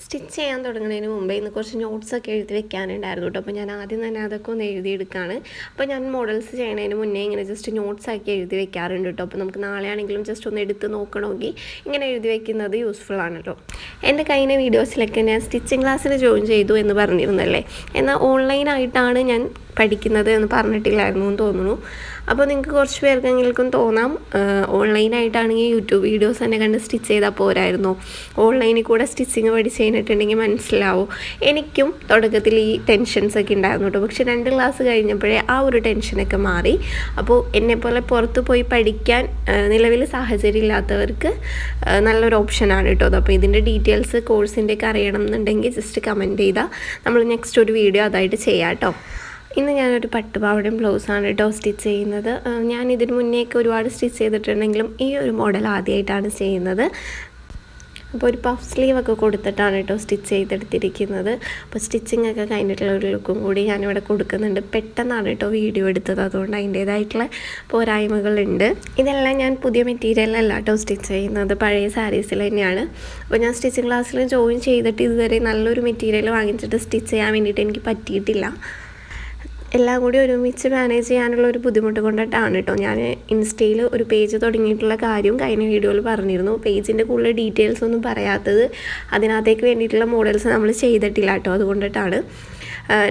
Stitch ചെയ്യാൻ തുടങ്ങുന്നതിന് മുമ്പേ ഇന്ന് കുറച്ച് നോട്ട്സൊക്കെ എഴുതി വെക്കാനുണ്ടായിരുന്നു കേട്ടോ. അപ്പോൾ ഞാൻ ആദ്യം തന്നെ അതൊക്കെ ഒന്ന് എഴുതിയെടുക്കുകയാണ്. അപ്പോൾ ഞാൻ മോഡൽസ് ചെയ്യുന്നതിന് മുന്നേ ഇങ്ങനെ ജസ്റ്റ് നോട്ട്സാക്കി എഴുതി വെക്കാറുണ്ട് കേട്ടോ. അപ്പോൾ നമുക്ക് നാളെ ആണെങ്കിലും ജസ്റ്റ് ഒന്ന് എടുത്ത് നോക്കണമെങ്കിൽ ഇങ്ങനെ എഴുതി വെക്കുന്നത് യൂസ്ഫുൾ ആണല്ലോ. എൻ്റെ കഴിഞ്ഞ വീഡിയോസിലൊക്കെ ഞാൻ സ്റ്റിച്ചിങ് ക്ലാസ്സിന് ജോയിൻ ചെയ്തു എന്ന് പറഞ്ഞിരുന്നല്ലേ. എന്നാൽ ഓൺലൈനായിട്ടാണ് ഞാൻ പഠിക്കുന്നത് എന്ന് പറഞ്ഞിട്ടില്ലായിരുന്നു എന്ന് തോന്നുന്നു. അപ്പോൾ നിങ്ങൾക്ക് കുറച്ച് പേർക്കെങ്കിലും തോന്നാം ഓൺലൈനായിട്ടാണെങ്കിൽ യൂട്യൂബ് വീഡിയോസ് തന്നെ കണ്ട് സ്റ്റിച്ച് ചെയ്താൽ പോരായിരുന്നു, ഓൺലൈനിൽ കൂടെ സ്റ്റിച്ചിങ് പഠിച്ച് കഴിഞ്ഞിട്ടുണ്ടെങ്കിൽ മനസ്സിലാവും. എനിക്കും തുടക്കത്തിൽ ഈ ടെൻഷൻസൊക്കെ ഉണ്ടായിരുന്നു കേട്ടോ. പക്ഷെ 2 ക്ലാസ് കഴിഞ്ഞപ്പോഴേ ആ ഒരു ടെൻഷനൊക്കെ മാറി. അപ്പോൾ എന്നെപ്പോലെ പുറത്ത് പോയി പഠിക്കാൻ നിലവിൽ സാഹചര്യം ഇല്ലാത്തവർക്ക് നല്ലൊരു ഓപ്ഷനാണ് കേട്ടോ. അപ്പോൾ ഇതിൻ്റെ ഡീറ്റെയിൽസ് കോഴ്സിൻ്റെയൊക്കെ അറിയണം എന്നുണ്ടെങ്കിൽ ജസ്റ്റ് കമൻറ്റ് ചെയ്താൽ നമ്മൾ നെക്സ്റ്റ് ഒരു വീഡിയോ അതായിട്ട് ചെയ്യാം കേട്ടോ. ഇന്ന് ഞാനൊരു പട്ടുപാവാടയും ബ്ലൗസാണ് കേട്ടോ സ്റ്റിച്ച് ചെയ്യുന്നത്. ഞാൻ ഇതിന് മുന്നേയൊക്കെ ഒരുപാട് സ്റ്റിച്ച് ചെയ്തിട്ടുണ്ടെങ്കിലും ഈ ഒരു മോഡൽ ആദ്യമായിട്ടാണ് ചെയ്യുന്നത്. അപ്പോൾ ഒരു പഫ് സ്ലീവൊക്കെ കൊടുത്തിട്ടാണ് കേട്ടോ സ്റ്റിച്ച് ചെയ്തെടുത്തിരിക്കുന്നത്. അപ്പോൾ സ്റ്റിച്ചിങ് ഒക്കെ കഴിഞ്ഞിട്ടുള്ള ഒരു ലുക്കും കൂടി ഞാനിവിടെ കൊടുക്കുന്നുണ്ട്. പെട്ടെന്നാണ് കേട്ടോ വീഡിയോ എടുത്തത്, അതുകൊണ്ട് അതിൻ്റേതായിട്ടുള്ള പോരായ്മകളുണ്ട്. ഇതെല്ലാം ഞാൻ പുതിയ മെറ്റീരിയലല്ല കേട്ടോ സ്റ്റിച്ച് ചെയ്യുന്നത്, പഴയ സാരീസിൽ തന്നെയാണ്. അപ്പോൾ ഞാൻ സ്റ്റിച്ചിങ് ക്ലാസ്സിൽ ജോയിൻ ചെയ്തിട്ട് ഇതുവരെ നല്ലൊരു മെറ്റീരിയൽ വാങ്ങിച്ചിട്ട് സ്റ്റിച്ച് ചെയ്യാൻ വേണ്ടിയിട്ട് എനിക്ക് പറ്റിയിട്ടില്ല. എല്ലാം കൂടി ഒരുമിച്ച് മാനേജ് ചെയ്യാനുള്ള ഒരു ബുദ്ധിമുട്ട് കൊണ്ടിട്ടാണ് കേട്ടോ ഞാൻ ഇൻസ്റ്റയിൽ ഒരു പേജ് തുടങ്ങിയിട്ടുള്ള കാര്യം കഴിഞ്ഞ വീഡിയോയിൽ പറഞ്ഞിരുന്നു. പേജിൻ്റെ കൂടുതൽ ഡീറ്റെയിൽസ് ഒന്നും പറയാത്തത് അതിനകത്തേക്ക് വേണ്ടിയിട്ടുള്ള മോഡൽസ് നമ്മൾ ചെയ്തിട്ടില്ല കേട്ടോ. അതുകൊണ്ടിട്ടാണ്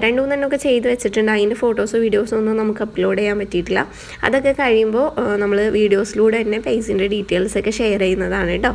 2-3 എണ്ണമൊക്കെ ചെയ്ത് വെച്ചിട്ടുണ്ട്. അതിൻ്റെ ഫോട്ടോസോ വീഡിയോസോ ഒന്നും നമുക്ക് അപ്ലോഡ് ചെയ്യാൻ പറ്റിയിട്ടില്ല. അതൊക്കെ കഴിയുമ്പോൾ നമ്മൾ വീഡിയോസിലൂടെ തന്നെ പേജിൻ്റെ ഡീറ്റെയിൽസൊക്കെ ഷെയർ ചെയ്യുന്നതാണ് കേട്ടോ.